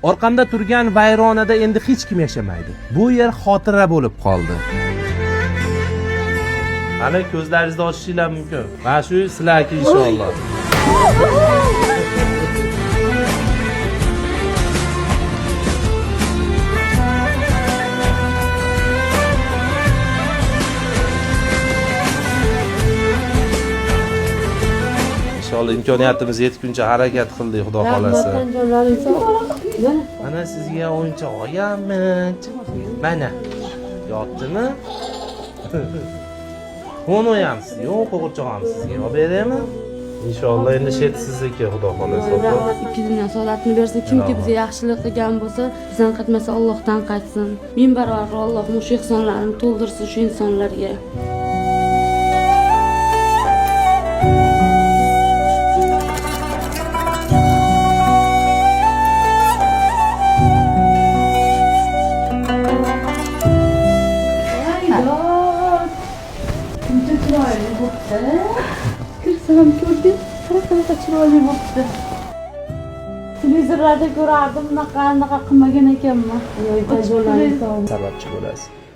Orqamda turgan vayronada endi hech kim yashamaydi. Bu yer xotira bo'lib qoldi. Mana ko'zlaringizni ochishinglar mumkin. Mana shu sizlarga inshaalloh. İnşallah imkoniyatimiz yetguncha harakat qildik, xudo xolasa. Mana sizga o'yinchoq olganmi? Mana. Yotdimi? Qo'ni ham siz, yo'q, qo'g'irchoq ham sizga olib beraymi? Inshaalloh endi shet sizniki, xudo xolasa. Rahmat, 2 dunyo saodatini bersin. Kimki bizga yaxshilik qilgan bo'lsa, bizdan qaytmasa Allohdan qaytsin. Ming barobar Alloh mush ihsonlarini to'ldirsin shu insonlarga. Kirsam ko'rdim, qanaqa chiroyli bo'pti. Televizorlarda ko'rardim, bunaqa qilmagan ekanman. Sababchi bo'lasiz.